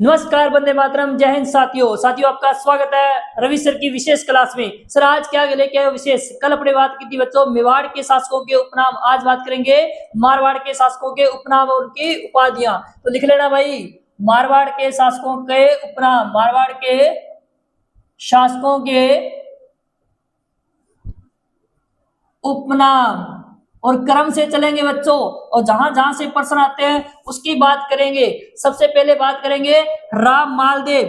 नमस्कार, वंदे मातरम, जय हिंद साथियों आपका स्वागत है रवि सर की विशेष क्लास में। सर आज क्या लेके आए विशेष? कल अपने बात की थी बच्चों मेवाड़ के शासकों के उपनाम, आज बात करेंगे मारवाड़ के शासकों के उपनाम और उनकी उपाधियां। तो लिख लेना भाई, मारवाड़ के शासकों के उपनाम, मारवाड़ के शासकों के उपनाम और क्रम से चलेंगे बच्चों, और जहां जहां से प्रश्न आते हैं उसकी बात करेंगे। सबसे पहले बात करेंगे राम मालदेव,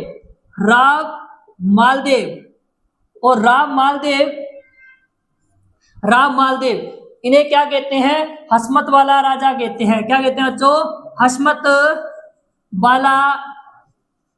और राम मालदेव इन्हें क्या कहते हैं? हसमत वाला राजा कहते हैं। क्या कहते हैं बच्चों? हसमत वाला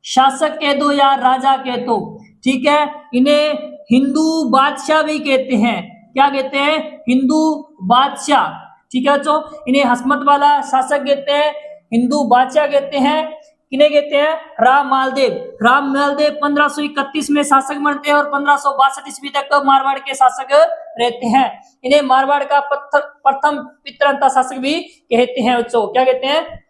शासक कह दो या राजा कह दो, ठीक है। इन्हें हिंदू बादशाह भी कहते हैं। क्या कहते हैं? हिंदू बादशाह, ठीक है बच्चों। इन्हें हसमत वाला शासक कहते हैं, हिंदू बादशाह कहते हैं। किन्हें कहते हैं? राम मालदेव 1531 में शासक बनते हैं और 1562 ईस्वी तक मारवाड़ के शासक रहते हैं। इन्हें मारवाड़ का प्रथम पितृसत्ता शासक भी कहते हैं बच्चों। क्या कहते हैं?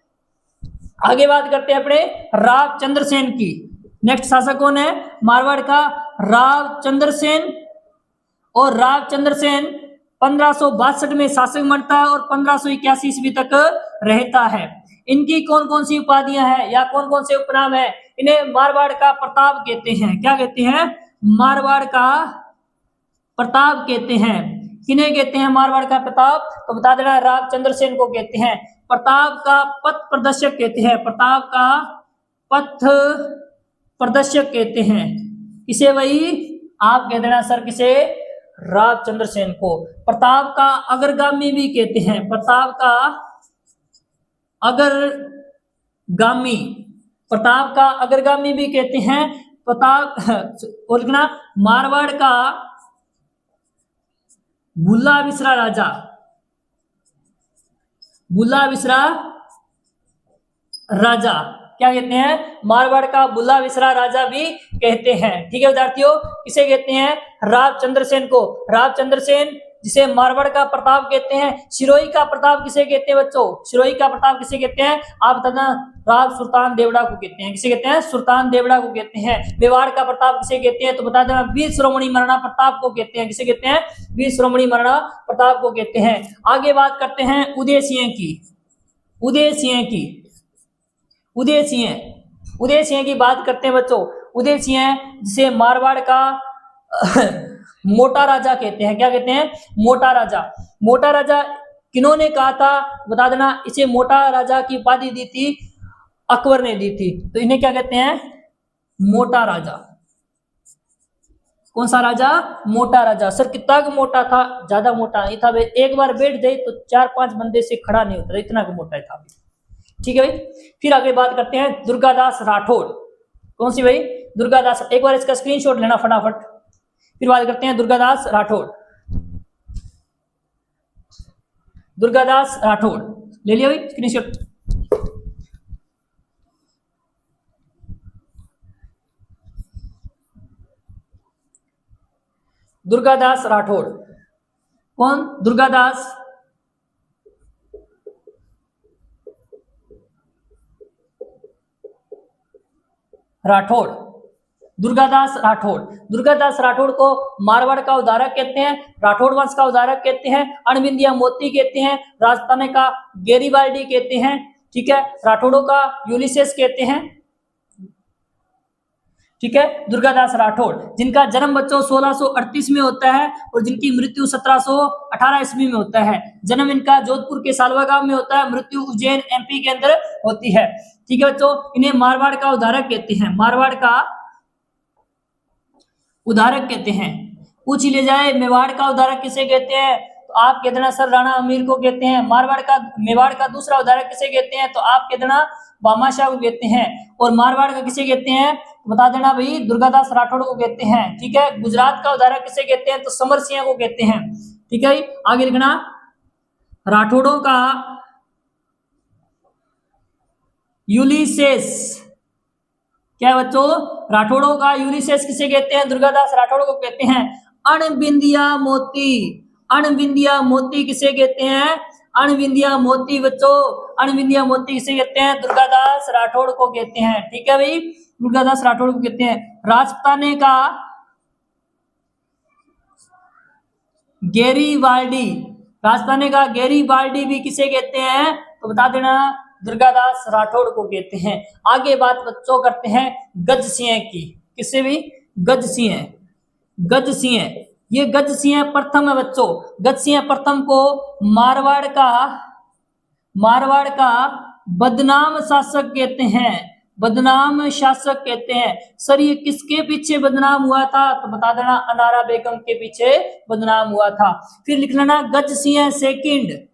आगे बात करते हैं अपने रावचंद्र सेन की। नेक्स्ट शासक कौन है मारवाड़ का? रावचंद्र सेन। और रावचंद्र सेन 1562 में शासक बनता है और 1581 ईस्वी तक रहता है। इनकी कौन कौन सी उपाधियां हैं या कौन कौन से उपनाम है? इन्हें मारवाड़ का प्रताप कहते हैं। क्या कहते हैं? मारवाड़ का प्रताप कहते हैं। किन्हें कहते हैं मारवाड़ का प्रताप? तो बता देना, रावचंद्र सेन को कहते हैं। प्रताप का पथ प्रदर्शक कहते हैं, प्रताप का पथ प्रदर्शक कहते हैं। किसे भाई? आप कह देना सर किसे? रावचंद्र सेन को। प्रताप का अग्रगामी भी कहते हैं, प्रताप का अग्रगामी भी कहते हैं। प्रताप और लिखना मारवाड़ का भुल्ला विसरा राजा, क्या कहते हैं? मारवाड़ का भुल्ला विसरा राजा भी कहते हैं, ठीक है विद्यार्थियों। किसे कहते हैं? रावचंद्र सेन को। रावचंद्र सेन जिसे मारवाड़ का प्रताप कहते हैं। सिरोही का प्रताप किसे कहते हैं बच्चों? सिरोही का प्रताप किसे कहते हैं? आप बताना। राव सुल्तान देवड़ा को कहते हैं। किसे कहते हैं? सुल्तान देवड़ा को कहते हैं। मेवाड़ का प्रताप किसे कहते हैं? तो बता देना, वीर शिरोमणि महाराणा प्रताप को कहते हैं। किसे कहते हैं? वीर शिरोमणि महाराणा प्रताप को कहते हैं। आगे बात करते हैं उदय सिंह की बात करते हैं बच्चों। उदय सिंह जिसे मारवाड़ का मोटा राजा कहते हैं। क्या कहते हैं? मोटा राजा किन्होंने कहा था? बता देना। इसे मोटा राजा की उपाधि दी थी अकबर ने दी थी। तो इन्हें क्या कहते हैं? मोटा राजा। कौन सा राजा? मोटा राजा। सर कितना मोटा था? ज्यादा मोटा नहीं था भाई, एक बार बैठ जाए तो 4-5 बंदे से खड़ा नहीं होता, इतना मोटा था, ठीक है भाई। फिर आगे बात करते हैं दुर्गादास राठौड़। कौन सी भाई? दुर्गादास। एक बार इसका स्क्रीनशॉट लेना फटाफट। फिर बात करते हैं दुर्गादास राठौड़। ले लिया भाई स्क्रीनशॉट। दुर्गादास राठौड़ कौन? दुर्गादास राठौड़ को मारवाड़ का उदारक कहते हैं, राठौड़ वंश का उदारक कहते हैं, अणबिंदिया मोती कहते हैं, राजस्थान का गेरीबाल्डी कहते हैं, ठीक है। राठौड़ों का यूलिसेस कहते हैं, ठीक है। दुर्गादास राठौड़ जिनका जन्म बच्चों 1638 में होता है और जिनकी मृत्यु 1718 ईस्वी में होता है। जन्म इनका जोधपुर के सालवा गांव में होता है, मृत्यु उज्जैन एमपी के अंदर होती है, ठीक है बच्चों। इन्हें मारवाड़ का उदारक कहते हैं, पूछ ले जाए मेवाड़ का उदारक किसे कहते हैं? तो आप कह देना सर राणा अमीर को कहते हैं। मेवाड़ का दूसरा उदारक किसे कहते हैं? तो आप कह देना बामाशाह को कहते हैं। और मारवाड़ का किसे कहते हैं? तो बता देना भाई दुर्गादास राठौड़ को कहते हैं, ठीक है। गुजरात का उदारक किसे कहते हैं? तो समर सिंह को कहते हैं, ठीक है। आगे लिखना राठौड़ों का यूलिसेस। क्या बच्चों? राठौड़ों का यूलिसेस किसे कहते हैं? दुर्गादास राठौड़ को कहते हैं। अणबिंदिया मोती किसे कहते हैं? अणविंदिया मोती बच्चों, अणविंदिया मोती किसे कहते हैं? दुर्गादास राठौड़ को कहते हैं। ठीक है भाई, दुर्गादास राठौड़ को कहते हैं। राजपुताने का गैरीबाल्डी, राजपुताने का गैरीबाल्डी भी किसे कहते हैं? तो बता देना, दुर्गादास राठौड़ को कहते हैं। आगे बात बच्चों करते हैं गज सिंह की। किससे भी? गज सिंह, गज सिंह, ये गज सिंह प्रथम है बच्चों। गज सिंह प्रथम को मारवाड़ का बदनाम शासक कहते हैं, बदनाम शासक कहते हैं। सर ये किसके पीछे बदनाम हुआ था? तो बता देना, अनारा बेगम के पीछे बदनाम हुआ था। फिर लिख लेना गज सिंह सेकंड,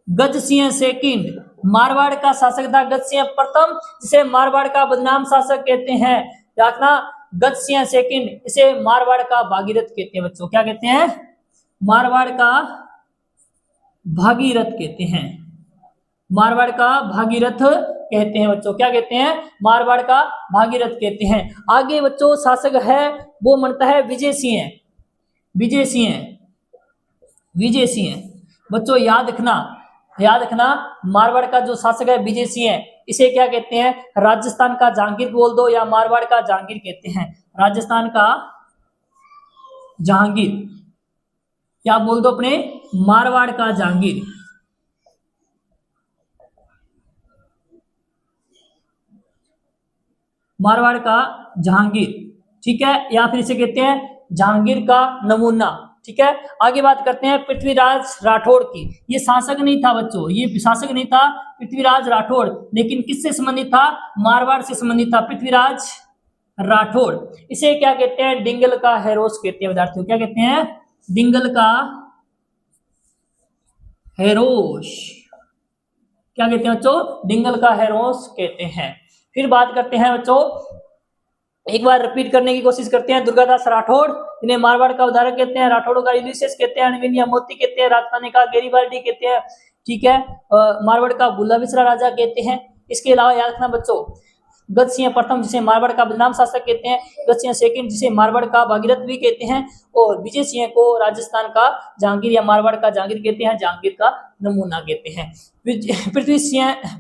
गज सिंह सेकंड मारवाड़ का शासक था। गज सिंह प्रथम जिसे मारवाड़ का बदनाम शासक कहते हैं, रखना। गज सिंह सेकंड इसे मारवाड़ का भागीरथ कहते हैं बच्चों। क्या कहते हैं? मारवाड़ का भागीरथ कहते हैं, मारवाड़ का भागीरथ कहते हैं बच्चों। क्या कहते हैं? मारवाड़ का भागीरथ कहते हैं। आगे बच्चों शासक है वो बनता है विजय सिंह, विजय सिंह, विजय सिंह। बच्चों याद रखना, याद रखना, मारवाड़ का जो शासक है विजय सिंह है, इसे क्या कहते हैं? राजस्थान का जहांगीर बोल दो या मारवाड़ का जहांगीर कहते हैं। राजस्थान का जहांगीर क्या बोल दो अपने? मारवाड़ का जहांगीर। मारवाड़ का जहांगीर, ठीक है, या फिर इसे कहते हैं जहांगीर का नमूना। ठीक है, आगे बात करते हैं पृथ्वीराज राठौड़ की। ये शासक नहीं था बच्चों, ये शासक नहीं था पृथ्वीराज राठौड़, लेकिन किससे संबंधित था? मारवाड़ से संबंधित था पृथ्वीराज राठौड़। इसे क्या कहते हैं? डिंगल का हेरोस कहते हैं विद्यार्थियों। क्या कहते हैं? डिंगल का हेरोस। क्या कहते हैं बच्चों? डिंगल का हेरोस कहते हैं। फिर बात करते हैं बच्चों, एक बार रिपीट करने की कोशिश करते हैं। दुर्गादास राठौड़, इन्हें मारवाड़ का उदाहरण कहते हैं, राठौड़ों का यूलिसेस कहते हैं, अणविंदिया मोती कहते हैं, राजपुताने का गैरीबाल्डी कहते हैं। ठीक है, मारवाड़ का बुल्ला बिसरा राजा कहते हैं। इसके अलावा याद रखना बच्चों, गज सिंह प्रथम जिसे मारवाड़ का बदनाम शासक कहते हैं, गज सिंह सेकंड जिसे मारवाड़ का भागीरथ भी कहते हैं, और विजय सिंह को राजस्थान का जहांगीर या मारवाड़ का जहांगीर कहते हैं, जहांगीर का नमूना कहते हैं।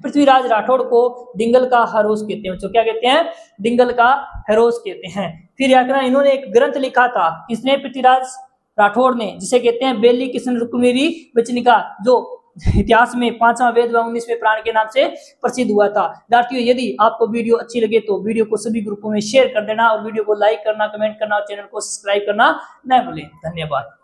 पृथ्वीराज राठौड़ को डिंगल का हेरोस कहते हैं बच्चों। क्या कहते हैं? डिंगल का हेरोस कहते हैं। फिर याद रखना, इन्होंने एक ग्रंथ लिखा था, किसने? पृथ्वीराज राठौड़ ने, जिसे कहते हैं बेली कृष्ण रुक्मिणी वचनिका, जो इतिहास में 5वां वेद व 19वें प्राण के नाम से प्रसिद्ध हुआ था। विद्यार्थियों यदि आपको वीडियो अच्छी लगे तो वीडियो को सभी ग्रुपों में शेयर कर देना, और वीडियो को लाइक करना, कमेंट करना, और चैनल को सब्सक्राइब करना न भूलें। धन्यवाद।